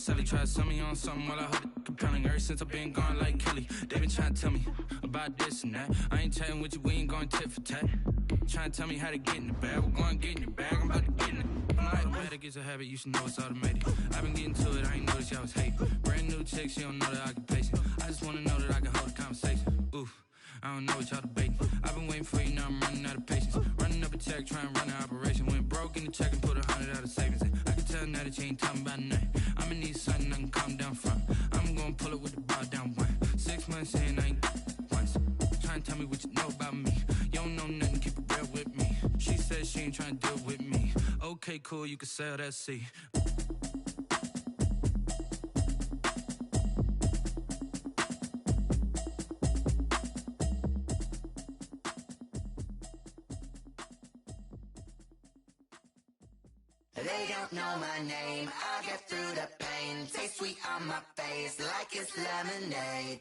sell it. Try to sell me on something while I hold it compelling. Ever since I've been gone like Kelly, they been trying to tell me about this and that. I ain't chatting with you, we ain't going tit for tat. Trying to tell me how to get in the bag. We're going to get in your bag, I'm about to get in it. Automatic is a habit, you should know it's automated. I've been getting to it, I ain't noticed y'all was hating. Brand new chick, she don't know the occupation. I just wanna know that I can hold a conversation. Oof, I don't know what y'all debating. I've been waiting for you, now I'm running out of patience. Running up a check, trying to run an operation. Went broke in the check and put 100 out of savings in. I can tell now that you ain't talking about nothing. I'ma need something I can calm down from. I'm gonna pull it with the bar down one. 6 months in, I ain't once. Trying to tell me what you know about me. You don't know nothing, keep it real with me. She said she ain't trying to deal with me. Okay, cool, you can sell that seat. They don't know my name, I get through the pain. Taste sweet on my face like it's lemonade.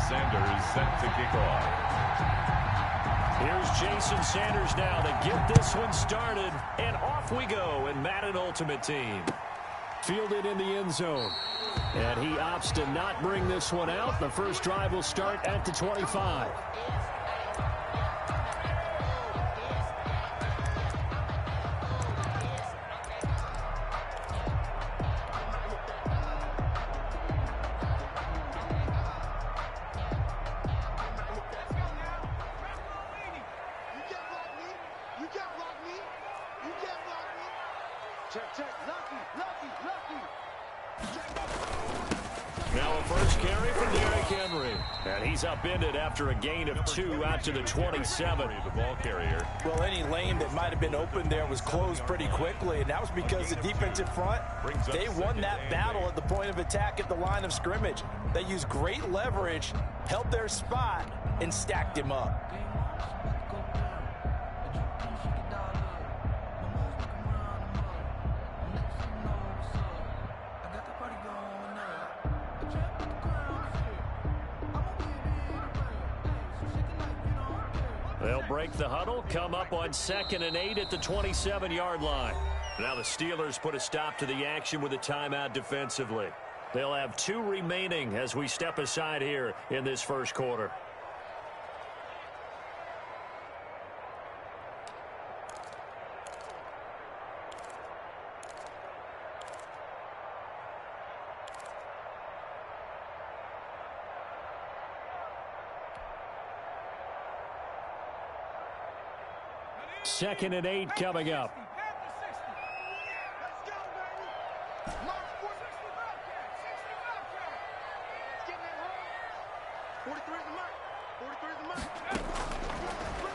Sanders set to kick off. Here's Jason Sanders now to get this one started, and off we go in Madden Ultimate Team. Fielded in the end zone, and he opts to not bring this one out. The first drive will start at the 25. Now a first carry from Derrick Henry. And he's upended after a gain of 2 out to the 27. The ball carrier. Well, any lane that might have been open there was closed pretty quickly, and that was because the defensive front, they won that battle at the point of attack at the line of scrimmage. They used great leverage, held their spot, and stacked him up. They'll break the huddle, come up on 2nd and 8 at the 27-yard line. Now the Steelers put a stop to the action with a timeout defensively. They'll have 2 remaining as we step aside here in this first quarter. Second and 8 coming up.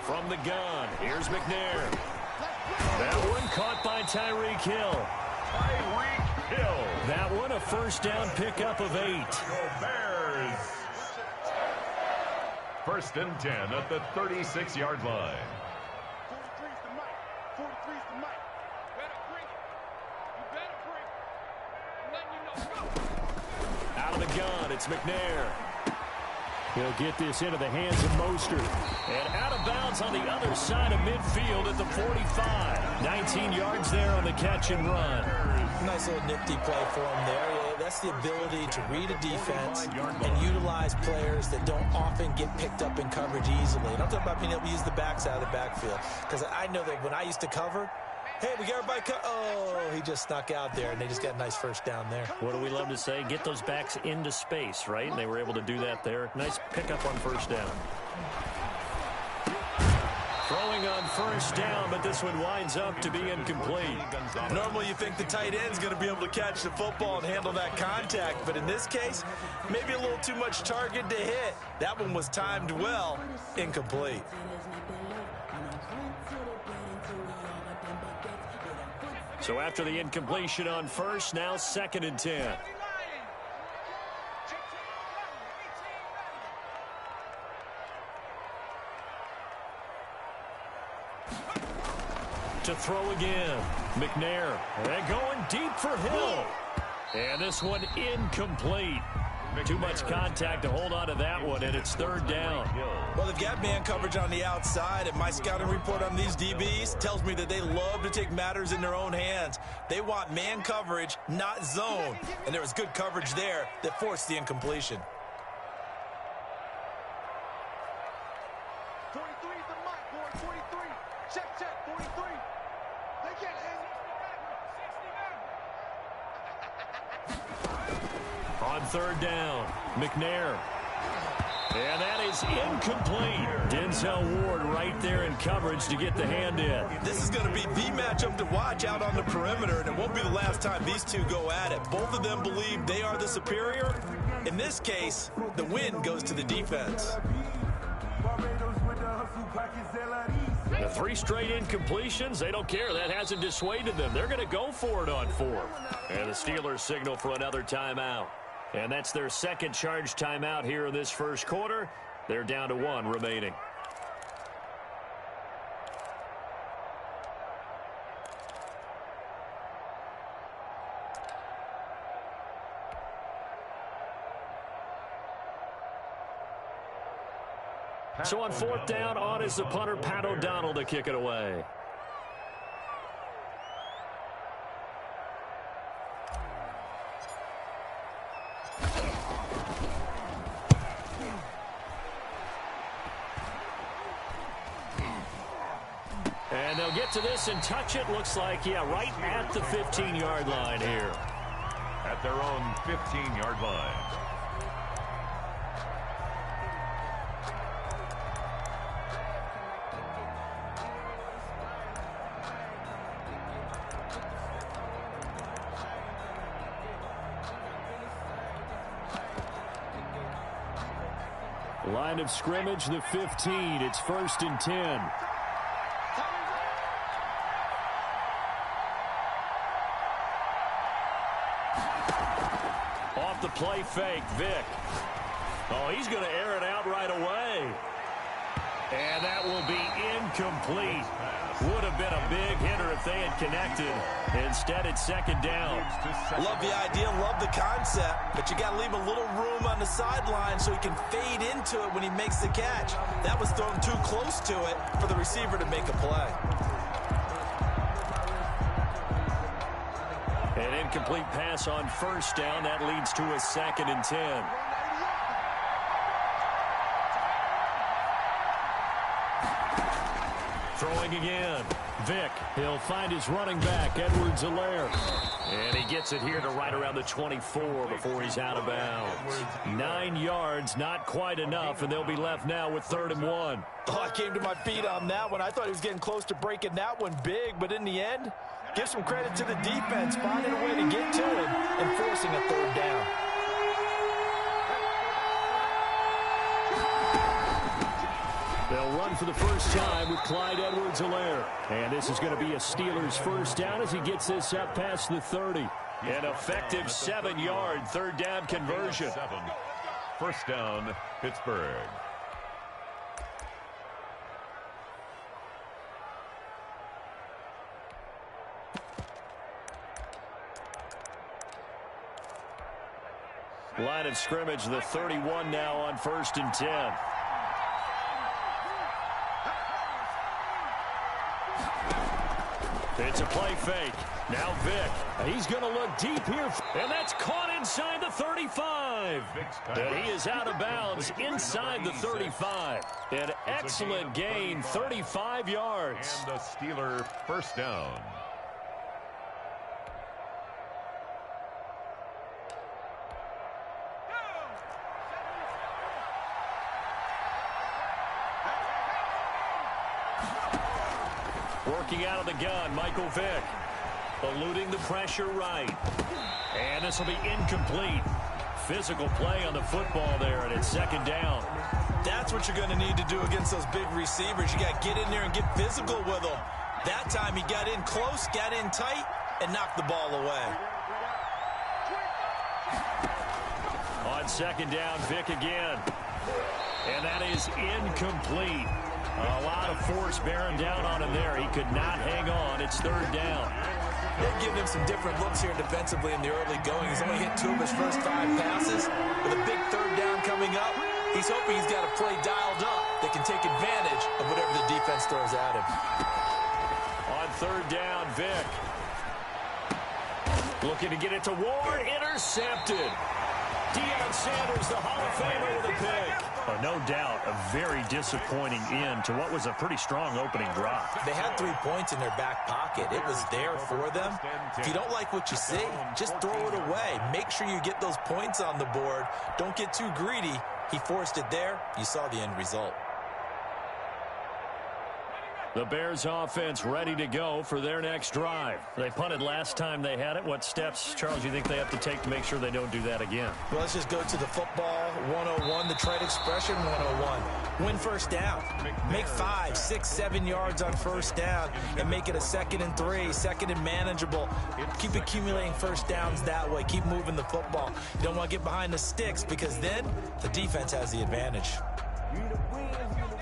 From the gun, here's McNair. That one caught by Tyreek Hill. Tyreek Hill. That one a first down pickup of 8. Bears. First and 10 at the 36-yard line. Out of the gun, it's McNair. He'll get this into the hands of Mostert. And out of bounds on the other side of midfield at the 45. 19 yards there on the catch and run. Nice little nifty play for him there. Yeah, that's the ability to read a defense and utilize players that don't often get picked up in coverage easily. And I'm talking about being able to use the backside of the backfield. Because I know that when I used to cover, hey, we got everybody oh, he just snuck out there, and they just got a nice first down there. What do we love to say? Get those backs into space, right? And they were able to do that there. Nice pickup on first down. Throwing on first down, but this one winds up to be incomplete. Normally you think the tight end's going to be able to catch the football and handle that contact, but in this case, maybe a little too much target to hit. That one was timed well, incomplete. So after the incompletion on first, now 2nd and 10. To throw again. McNair. And going deep for Hill. And this one incomplete. Too much contact to hold on to that one, and it's 3rd down. Well, they've got man coverage on the outside, and my scouting report on these DBs tells me that they love to take matters in their own hands. They want man coverage, not zone. And there was good coverage there that forced the incompletion. 43 is the mark, boy. 43. Check, 43. They get him. On 3rd down, McNair. And that is incomplete. Denzel Ward right there in coverage to get the hand in. This is going to be the matchup to watch out on the perimeter, and it won't be the last time these two go at it. Both of them believe they are the superior. In this case, the win goes to the defense. The 3 straight incompletions, they don't care. That hasn't dissuaded them. They're going to go for it on 4th. And the Steelers signal for another timeout. And that's their 2nd charge timeout here in this 1st quarter. They're down to 1 remaining. So on 4th down, on is the punter, Pat O'Donnell, to kick it away. And they'll get to this and touch it. Looks like, yeah, right at the 15-yard line here. At their own 15-yard line. Line of scrimmage, the 15. It's 1st and 10. Off the play fake, Vick. Oh, he's going to air it out right away. And that will be incomplete. Would have been a big hitter if they had connected. Instead, it's 2nd down. Love the idea, love the concept, but you got to leave a little room on the sideline so he can fade into it when he makes the catch. That was thrown too close to it for the receiver to make a play. An incomplete pass on 1st down. That leads to a 2nd and 10. Throwing again. Vick. He'll find his running back, Edwards-Helaire. And he gets it here to right around the 24 before he's out of bounds. 9 yards, not quite enough, and they'll be left now with 3rd and 1. Oh, I came to my feet on that one. I thought he was getting close to breaking that one big, but in the end, give some credit to the defense, finding a way to get to him and forcing a 3rd down. They'll run for the first time with Clyde Edwards-Helaire. And this is going to be a Steelers 1st down as he gets this up past the 30. An effective 7-yard 3rd down conversion. 1st down, Pittsburgh. Line of scrimmage, the 31 now on 1st and 10. It's a play fake. Now Vick. He's going to look deep here. And that's caught inside the 35. And he is out of bounds inside the 35. An excellent gain, 35 yards. And the Steeler 1st down. Working out of the gun, Michael Vick. Eluding the pressure right. And this will be incomplete. Physical play on the football there, and it's 2nd down. That's what you're going to need to do against those big receivers. You got to get in there and get physical with them. That time he got in close, got in tight, and knock the ball away. On second down, Vick again. And that is incomplete. A lot of force bearing down on him there. He could not hang on. It's third down. They're giving him some different looks here defensively in the early going. He's only hit 2 of his first 5 passes. With a big third down coming up, he's hoping he's got a play dialed up that can take advantage of whatever the defense throws at him. On third down, Vick. Looking to get it to Ward. Intercepted. Deion Sanders, the Hall of Famer, with a pick. Oh, no doubt, a very disappointing end to what was a pretty strong opening drive. They had 3 points in their back pocket. It was there for them. If you don't like what you see, just throw it away. Make sure you get those points on the board. Don't get too greedy. He forced it there. You saw the end result. The Bears offense ready to go for their next drive. They punted last time they had it. What steps, Charles, do you think they have to take to make sure they don't do that again? Well, let's just go to the football 101, the trade expression 101. Win first down. Make 5, 6, 7 yards on first down and make it a 2nd and 3, 2nd and manageable. Keep accumulating first downs that way. Keep moving the football. You don't want to get behind the sticks because then the defense has the advantage.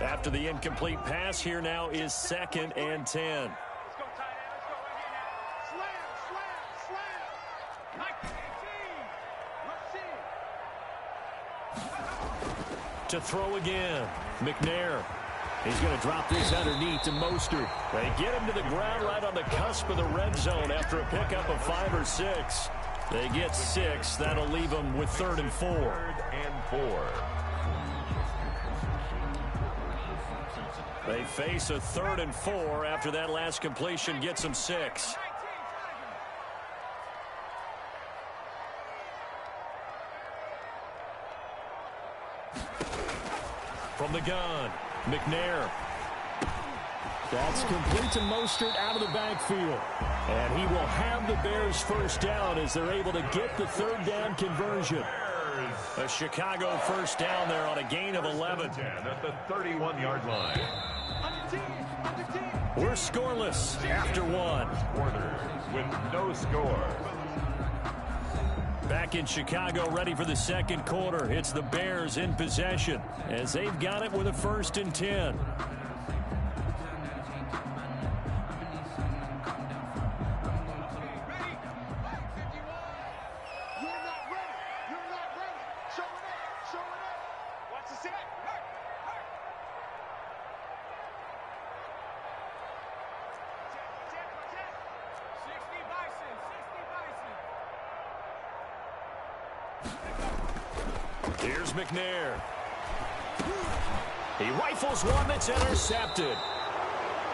After the incomplete pass, here now is 2nd and 10. Let's go, tight end. Let's go right here now. Slam, slam, slam. Like the 18. Let's see. To throw again, McNair. He's going to drop this underneath to Mostert. They get him to the ground right on the cusp of the red zone after a pickup of 5 or 6. They get 6. That'll leave them with 3rd and 4. 3rd and 4. They face a 3rd and 4 after that last completion gets them 6. From the gun, McNair. That's complete to Mostert out of the backfield. And he will have the Bears first down as they're able to get the 3rd down conversion. A Chicago first down there on a gain of 11. At the 31-yard line. We're scoreless after 1. Quarter with no score. Back in Chicago, ready for the 2nd quarter. It's the Bears in possession as they've got it with a 1st and 10. Here's McNair. He rifles one that's intercepted.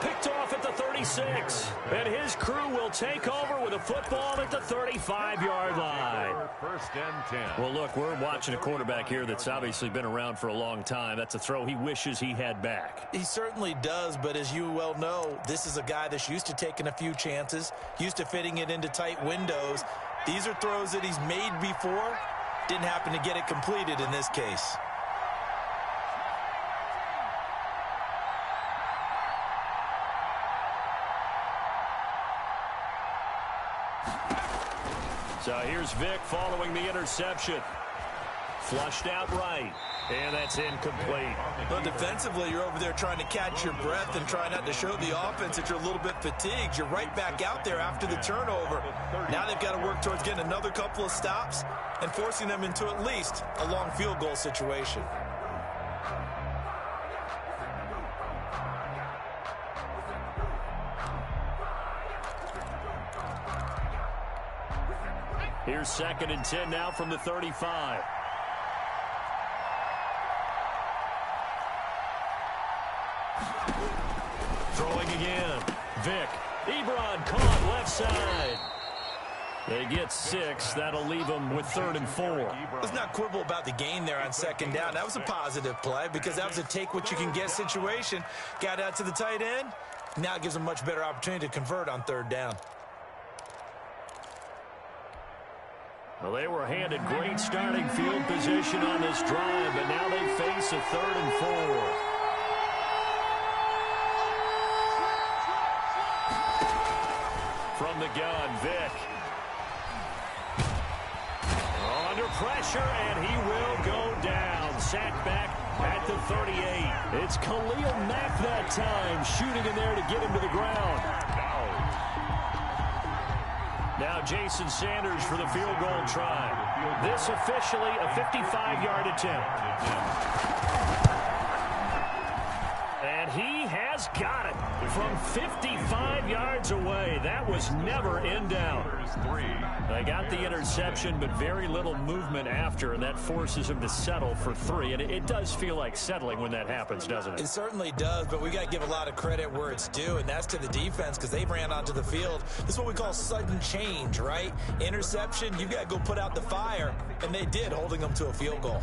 Picked off at the 36. And his crew will take over with a football at the 35-yard line. 1st and 10. Well, look, we're watching a quarterback here that's obviously been around for a long time. That's a throw he wishes he had back. He certainly does, but as you well know, this is a guy that's used to taking a few chances, used to fitting it into tight windows. These are throws that he's made before. Didn't happen to get it completed in this case. So here's Vick following the interception. Flushed out right. And that's incomplete. Well, defensively, you're over there trying to catch your breath and try not to show the offense that you're a little bit fatigued. You're right back out there after the turnover. Now they've got to work towards getting another couple of stops and forcing them into at least a long field goal situation. Here's 2nd and 10 now from the 35. Throwing again. Vick. Ebron caught left side. They get 6. That'll leave them with 3rd and 4. Let's not quibble about the gain there on 2nd down. That was a positive play because that was a take-what-you-can-get situation. Got out to the tight end. Now it gives them a much better opportunity to convert on 3rd down. Well, they were handed great starting field position on this drive, but now they face a 3rd and 4. From the gun, Vick. Under pressure, and he will go down. Sacked back at the 38. It's Khalil Mack that time, shooting in there to get him to the ground. Now Jason Sanders for the field goal try. This officially a 55-yard attempt. And he has got it from 55 yards away. That was never in doubt. They got the interception, but very little movement after, and that forces him to settle for 3. And it does feel like settling when that happens, doesn't it? It certainly does, but we got to give a lot of credit where it's due, and that's to the defense because they ran onto the field. This is what we call sudden change, right? Interception, you got to go put out the fire, and they did, holding them to a field goal.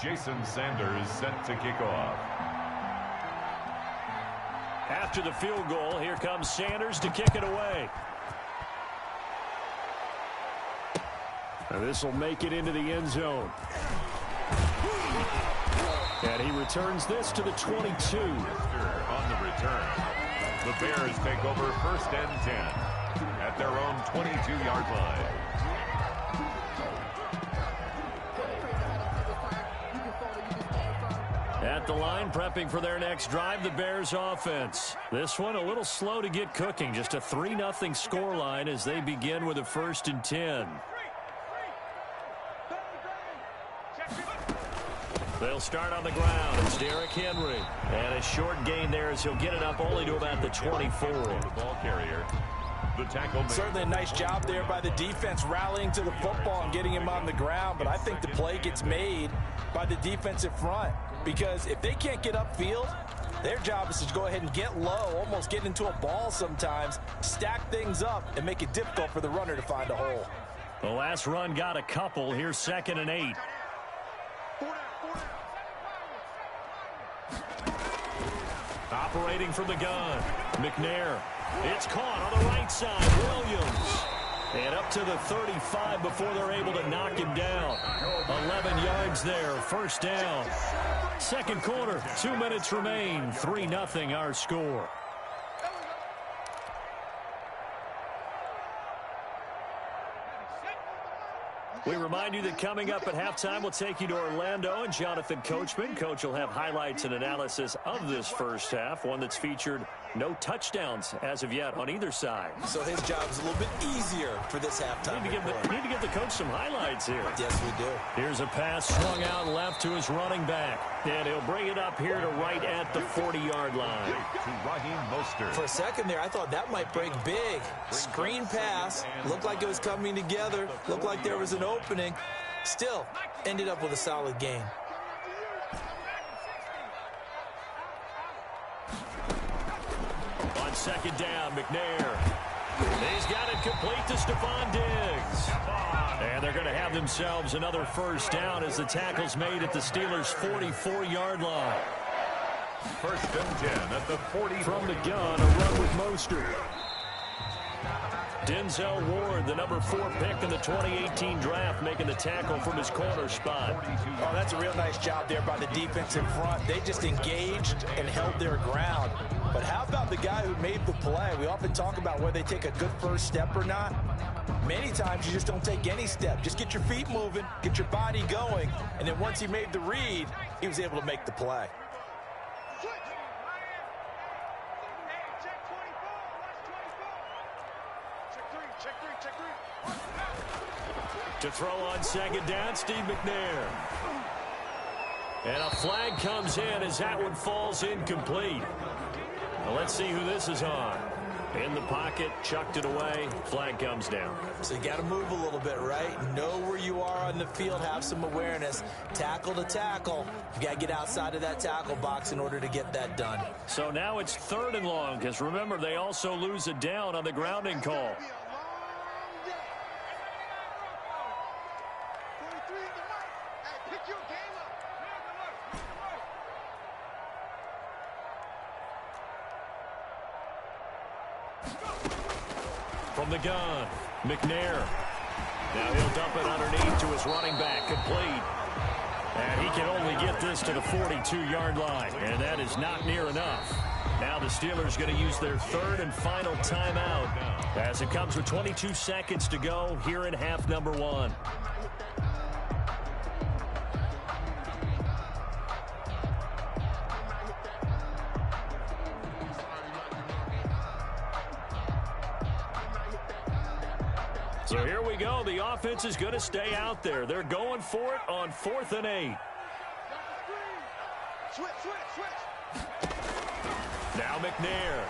Jason Sanders set to kick off. After the field goal, here comes Sanders to kick it away. And this will make it into the end zone. And he returns this to the 22. On the return. The Bears take over 1st and 10 at their own 22-yard line. At the line, prepping for their next drive, the Bears offense. This one a little slow to get cooking. Just a 3-0 scoreline as they begin with a 1st and 10. They'll start on the ground. It's Derrick Henry. And a short gain there as he'll get it up only to about the 24. The ball carrier. The tackle. Certainly a nice job there by the defense rallying to the football and getting him on the ground. But I think the play gets made by the defensive front. Because if they can't get upfield, their job is to go ahead and get low, almost get into a ball sometimes, stack things up, and make it difficult for the runner to find a hole. The last run got a couple. Here's 2nd and 8. Operating from the gun, McNair. It's caught on the right side. Williams. And up to the 35 before they're able to knock him down. 11 yards there, 1st down. Second quarter, 2 minutes remain. 3-0 our score. We remind you that coming up at halftime, we'll take you to Orlando and Jonathan Coachman. Coach will have highlights and analysis of this first half, one that's featured no touchdowns as of yet on either side. So his job is a little bit easier for this halftime. Need to give the coach some highlights here. Yes, we do. Here's a pass swung out left to his running back. And he'll bring it up here to right at the 40-yard line. To Raheem Mostert. For a second there, I thought that might break big. Screen pass. Looked like it was coming together. Looked like there was an opening. Still, ended up with a solid gain. On 2nd down, McNair. He's got it complete to Stephon Diggs. And they're going to have themselves another 1st down as the tackle's made at the Steelers' 44-yard line. 1st and 10 at the 40. From the gun, a run with Mostert. Denzel Ward, the number 4 pick in the 2018 draft, making the tackle from his corner spot. Oh, that's a real nice job there by the defense in front. They just engaged and held their ground. But how about the guy who made the play? We often talk about whether they take a good first step or not. Many times you just don't take any step. Just get your feet moving, get your body going, and then once he made the read, he was able to make the play. To throw on 2nd down, Steve McNair. And a flag comes in as that one falls incomplete. Well, let's see who this is on. In the pocket, chucked it away, flag comes down. So you got to move a little bit, right? Know where you are on the field, have some awareness. Tackle to tackle. You got to get outside of that tackle box in order to get that done. So now it's 3rd and long, because remember, they also lose a down on the grounding call. From the gun, McNair. Now he'll dump it underneath to his running back, complete. And he can only get this to the 42-yard line, and that is not near enough. Now the Steelers going to use their third and final timeout as it comes with 22 seconds to go here in half number 1. So here we go. The offense is going to stay out there. They're going for it on 4th and 8. Switch. Now McNair.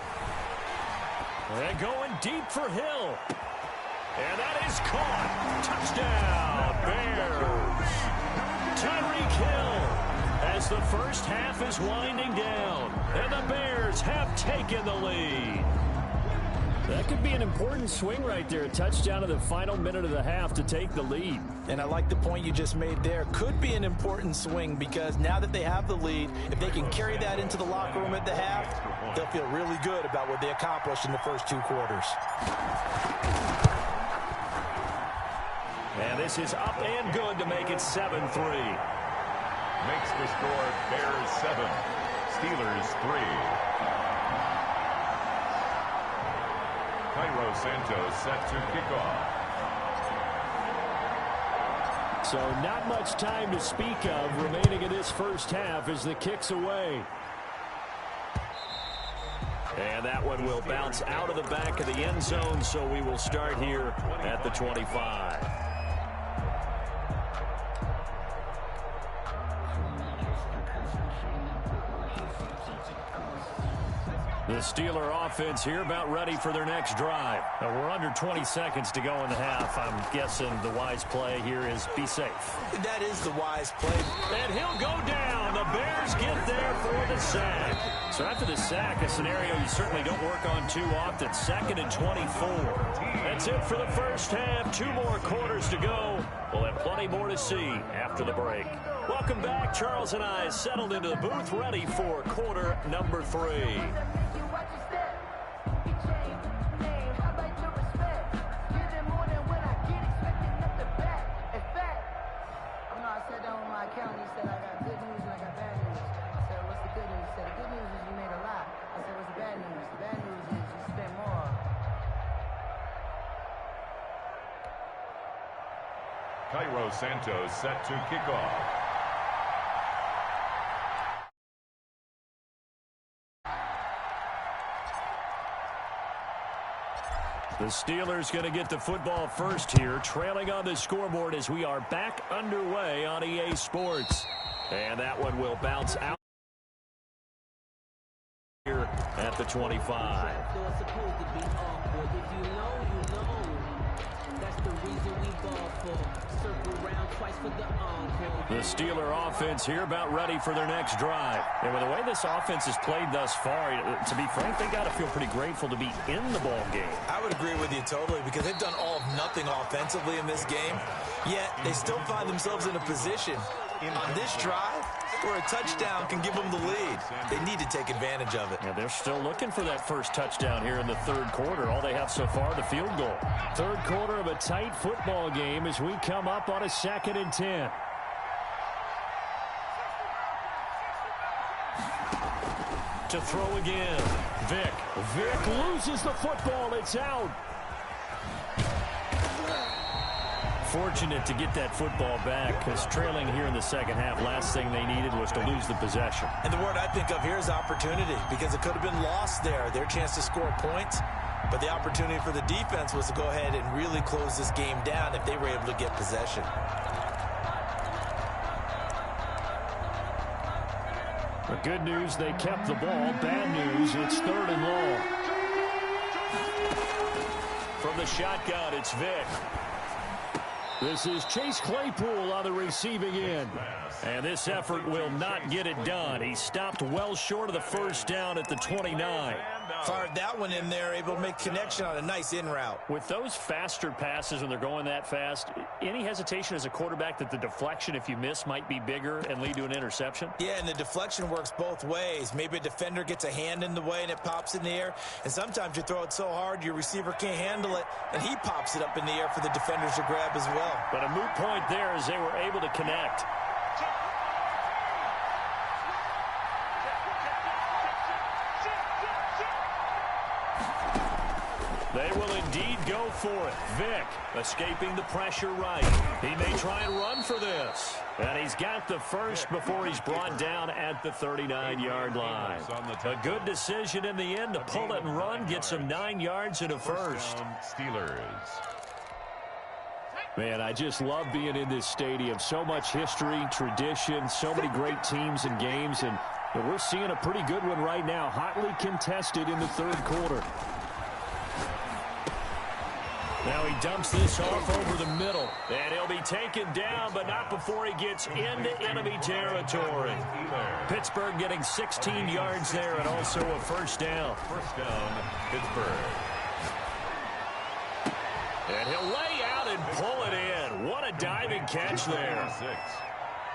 And going deep for Hill. And that is caught. Touchdown, Bears. Tyreek Hill as the first half is winding down. And the Bears have taken the lead. That could be an important swing right there. A touchdown in the final minute of the half to take the lead. And I like the point you just made there. Could be an important swing because now that they have the lead, if they can carry that into the locker room at the half, they'll feel really good about what they accomplished in the first 2 quarters. And this is up and good to make it 7-3. Makes the score Bears 7, Steelers 3. Cairo Santos set to kick off. So not much time to speak of remaining in this first half as the kick's away. And that one will bounce out of the back of the end zone, so we will start here at the 25. The Steeler offense here about ready for their next drive. Now we're under 20 seconds to go in the half. I'm guessing the wise play here is be safe. That is the wise play. And he'll go down. The Bears get there for the sack. So after the sack, a scenario you certainly don't work on too often. 2nd and 24. That's it for the first half. 2 more quarters to go. We'll have plenty more to see after the break. Welcome back. Charles and I settled into the booth ready for quarter number 3. Cairo Santos set to kick off. The Steelers going to get the football first here, trailing on the scoreboard as we are back underway on EA Sports. And that one will bounce out here at the 25. The Steeler offense here about ready for their next drive. And with the way this offense has played thus far, to be frank, they got to feel pretty grateful to be in the ball game. I would agree with you totally because they've done all of nothing offensively in this game, yet they still find themselves in a position on this drive where a touchdown can give them the lead. They need to take advantage of it. Yeah, they're still looking for that first touchdown here in the 3rd quarter. All they have so far, the field goal. 3rd quarter of a tight football game as we come up on a 2nd and 10. To throw again. Vick loses the football. It's out. Fortunate to get that football back because trailing here in the 2nd half, last thing they needed was to lose the possession. And the word I think of here is opportunity because it could have been lost there. Their chance to score points, but the opportunity for the defense was to go ahead and really close this game down if they were able to get possession. The good news, they kept the ball. Bad news, it's 3rd and long. From the shotgun, it's Vick. This is Chase Claypool on the receiving end. And this effort will not get it done. He stopped well short of the first down at the 29. Fired that one in there, able to make connection on a nice in route. With those faster passes when they're going that fast, any hesitation as a quarterback that the deflection, if you miss, might be bigger and lead to an interception? Yeah, and the deflection works both ways. Maybe a defender gets a hand in the way and it pops in the air. And sometimes you throw it so hard your receiver can't handle it, and he pops it up in the air for the defenders to grab as well. But a moot point there as they were able to connect. They will indeed go for it. Vick escaping the pressure right. He may try and run for this. And he's got the first before he's brought down at the 39-yard line. A good decision in the end to pull it and run, get some 9 yards and a first. Steelers. Man, I just love being in this stadium. So much history, tradition, so many great teams and games, and we're seeing a pretty good one right now, hotly contested in the third quarter. Now he dumps this off over the middle, and he'll be taken down, but not before he gets into enemy territory. Pittsburgh getting 16 yards there and also a first down. First down, Pittsburgh. And he'll lay out and pull it in. What a diving catch there.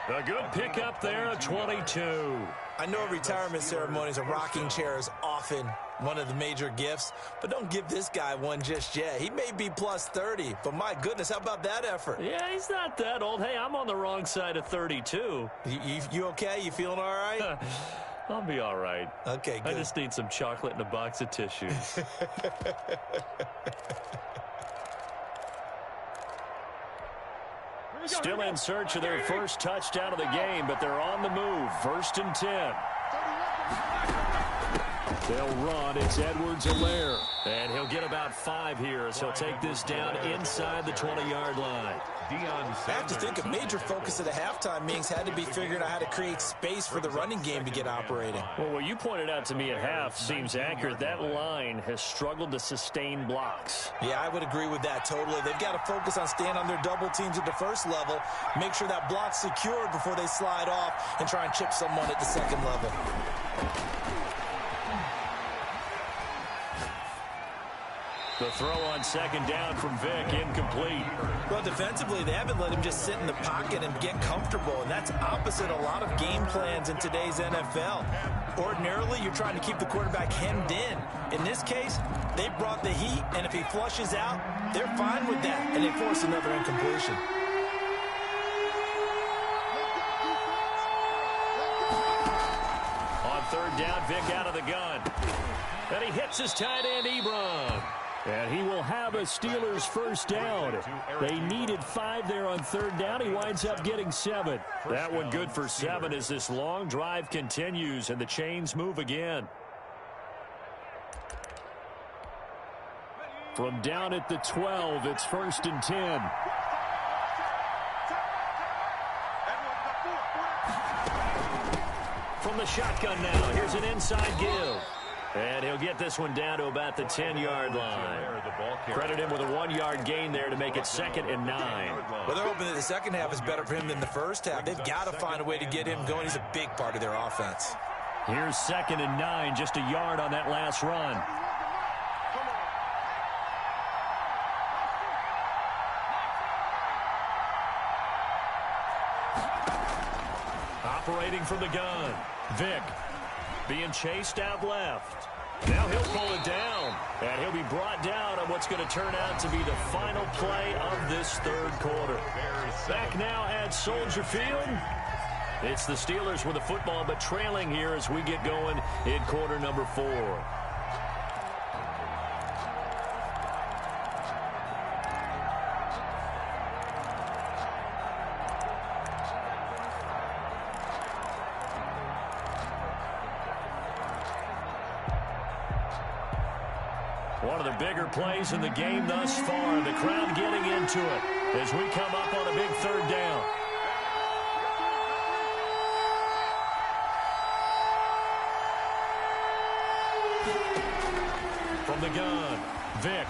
A good pickup there at 22. I know retirement ceremonies, a rocking chair is often one of the major gifts, but don't give this guy one just yet. He may be plus 30, but my goodness, how about that effort? Yeah, he's not that old. Hey, I'm on the wrong side of 32. You okay? You feeling all right? I'll be all right. Okay, good. I just need some chocolate and a box of tissues. Still in search of their first touchdown of the game, but they're on the move. 1st and 10. They'll run. It's Edwards-Helaire. And he'll get about 5 here as he'll take this down inside the 20-yard line. I have to think a major focus of the halftime meetings had to be figuring out how to create space for the running game to get operating. Well, what you pointed out to me at half seems accurate. That line has struggled to sustain blocks. Yeah, I would agree with that totally. They've got to focus on staying on their double teams at the first level, make sure that block's secured before they slide off and try and chip someone at the second level. The throw on 2nd down from Vick, incomplete. Well, defensively, they haven't let him just sit in the pocket and get comfortable, and that's opposite a lot of game plans in today's NFL. Ordinarily, you're trying to keep the quarterback hemmed in. In this case, they brought the heat, and if he flushes out, they're fine with that, and they force another incompletion. On 3rd down, Vick out of the gun. And he hits his tight end, Ebron. And he will have a Steelers first down. They needed 5 there on 3rd down. He winds up getting 7. That one good for 7 as this long drive continues and the chains move again. From down at the 12, it's 1st and 10. From the shotgun now, here's an inside give. And he'll get this one down to about the 10-yard line. Credit him with a 1-yard gain there to make it 2nd and 9. Well, they're hoping that the second half is better for him than the first half. They've got to find a way to get him going. He's a big part of their offense. Here's 2nd and 9, just a yard on that last run. Operating from the gun, Vick. Being chased out left. Now he'll pull it down. And he'll be brought down on what's going to turn out to be the final play of this third quarter. Back now at Soldier Field. It's the Steelers with the football, but trailing here as we get going in quarter number 4. One of the bigger plays in the game thus far. The crowd getting into it as we come up on a big 3rd down. From the gun, Vick.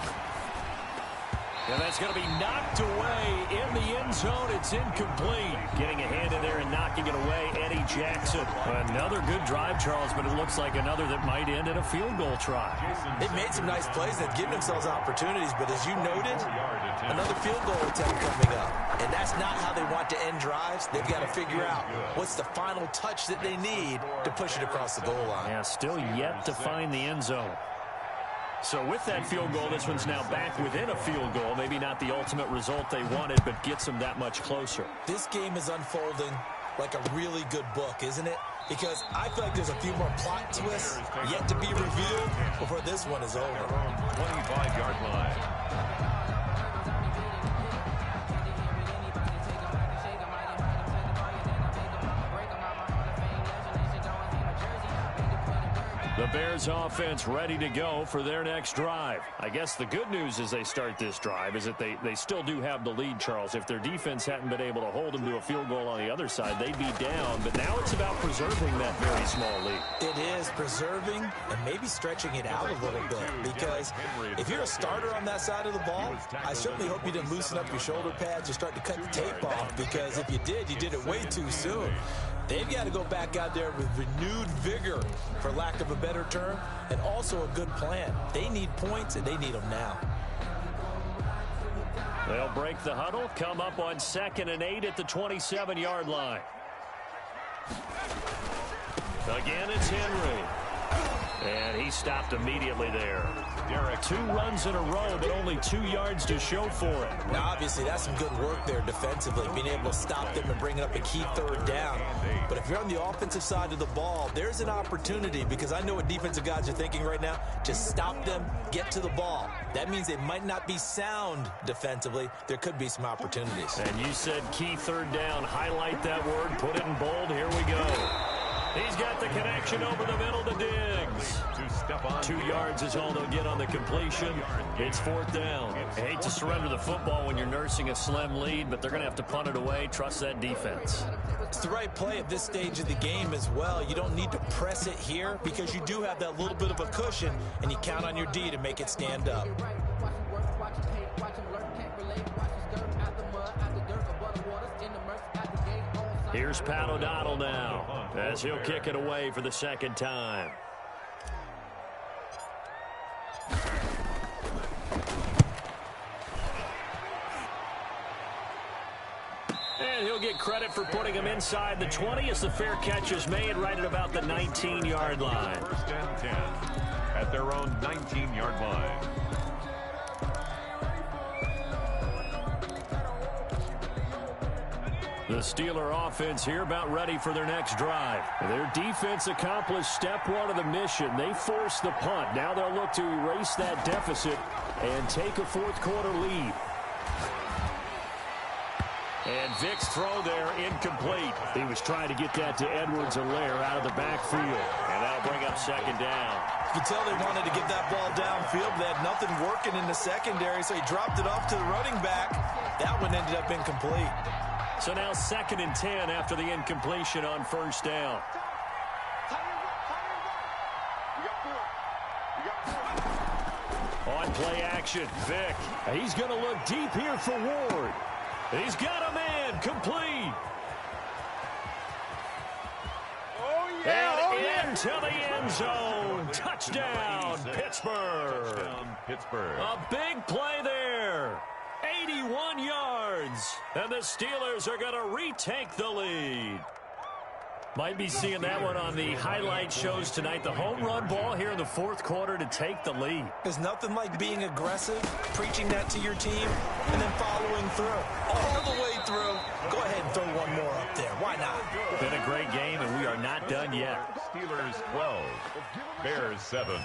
And that's going to be knocked away in the end zone. It's incomplete. Getting a hand in there and knocking it away, Eddie Jackson. Another good drive, Charles, but it looks like another that might end in a field goal try. They've made some nice plays. They've given themselves opportunities, but as you noted, another field goal attempt coming up. And that's not how they want to end drives. They've got to figure out what's the final touch that they need to push it across the goal line. Yeah, still yet to find the end zone. So with that field goal, this one's now back within a field goal. Maybe not the ultimate result they wanted, but gets them that much closer. This game is unfolding like a really good book, isn't it? Because I feel like there's a few more plot twists yet to be revealed before this one is over. 25-yard line. The Bears offense ready to go for their next drive. I guess the good news as they start this drive is that they still do have the lead, Charles. If their defense hadn't been able to hold them to a field goal on the other side, they'd be down. But now it's about preserving that very small lead. It is preserving and maybe stretching it out a little bit. Because if you're a starter on that side of the ball, I certainly hope you didn't loosen up your shoulder pads or start to cut the tape off. Because if you did it way too soon. They've got to go back out there with renewed vigor, for lack of a better term, and also a good plan. They need points, and they need them now. They'll break the huddle, come up on 2nd and 8 at the 27-yard line. Again, it's Henry. And he stopped immediately there. Derek, 2 runs in a row, but only 2 yards to show for it. Now, obviously, that's some good work there defensively, being able to stop them and bring up a key 3rd down. But if you're on the offensive side of the ball, there's an opportunity, because I know what defensive guys are thinking right now. Just stop them, get to the ball. That means they might not be sound defensively. There could be some opportunities. And you said key 3rd down. Highlight that word. Put it in bold. Here we go. He's got the connection over the middle to Diggs. 2 yards is all they'll get on the completion. It's 4th down. I hate to surrender the football when you're nursing a slim lead, but they're going to have to punt it away. Trust that defense. It's the right play at this stage of the game as well. You don't need to press it here because you do have that little bit of a cushion, and you count on your D to make it stand up. Here's Pat O'Donnell now as he'll kick it away for the 2nd time. And he'll get credit for putting him inside the 20 as the fair catch is made right at about the 19-yard line. 1st and 10 at their own 19-yard line. The Steeler offense here about ready for their next drive. Their defense accomplished step 1 of the mission. They forced the punt. Now they'll look to erase that deficit and take a 4th quarter lead. And Vick's throw there incomplete. He was trying to get that to Edwards-Helaire out of the backfield. And that'll bring up 2nd down. You can tell they wanted to get that ball downfield. They had nothing working in the secondary, so he dropped it off to the running back. That one ended up incomplete. So now 2nd and 10 after the incompletion on 1st down. On play action, Vick. He's going to look deep here for Ward. He's got a man complete. And into the end zone. Touchdown, Pittsburgh. Touchdown, Pittsburgh. A big play there. 81 yards. And the Steelers are going to retake the lead. Might be seeing that one on the highlight shows tonight. The home run ball here in the 4th quarter to take the lead. There's nothing like being aggressive, preaching that to your team, and then following through. All the way through. Go ahead and throw one more up there. Why not? Been a great game, and we are not done yet. Steelers 12, Bears 7.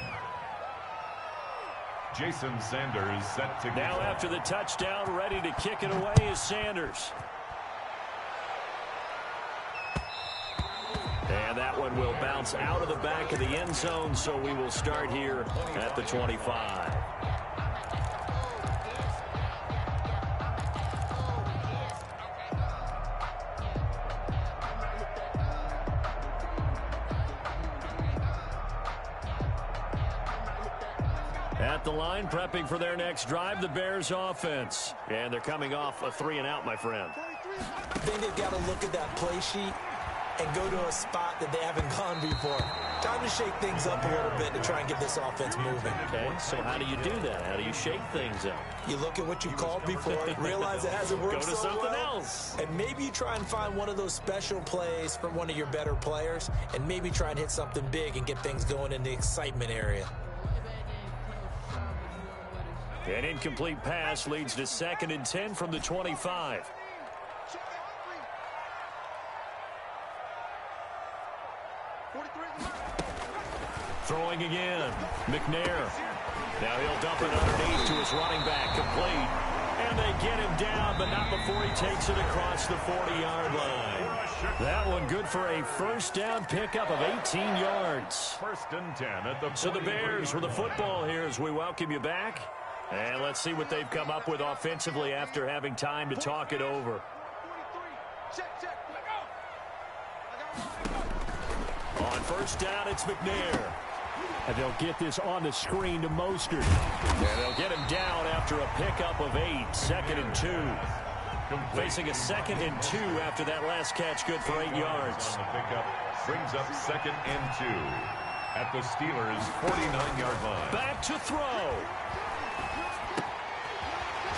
Jason Sanders set to now after the touchdown, ready to kick it away is Sanders. And that one will bounce out of the back of the end zone, so we will start here at the 25. At the line, prepping for their next drive, the Bears offense. And they're coming off a 3-and-out, my friend. I think they've got to look at that play sheet and go to a spot that they haven't gone before. Time to shake things up a little bit to try and get this offense moving. Okay, so how do you do that? How do you shake things up? You look at what you've called before, realize it hasn't worked Go to so something well, else. and maybe you try and find one of those special plays from one of your better players, and maybe try and hit something big and get things going in the excitement area. An incomplete pass leads to 2nd and 10 from the 25. Throwing again. McNair. Now he'll dump it underneath to his running back. Complete. And they get him down, but not before he takes it across the 40-yard line. That one good for a first down pickup of 18 yards. First and 10 at the So the Bears with the football here as we welcome you back. And let's see what they've come up with offensively after having time to talk it over. 43. Check, check. On first down, it's McNair. And they'll get this on the screen to Mostert. And they'll get him down after a pickup of 8. Second and 2. Facing a second and 2 after that last catch, good for 8 yards. On the pickup brings up second and 2 at the Steelers' 49-yard line. Back to throw.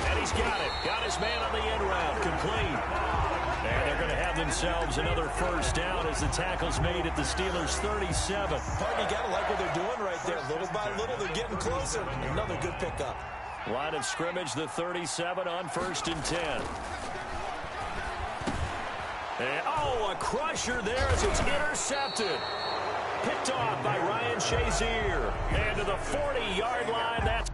And he's got it. Got his man on the end route. Complete. And they're going to have themselves another first down as the tackle's made at the Steelers' 37. Partner, you got to like what they're doing right there. Little by little, they're getting closer. Another good pickup. Line of scrimmage, the 37 on first and 10. And, a crusher there as it's intercepted. Picked off by Ryan Shazier. And to the 40-yard line, that's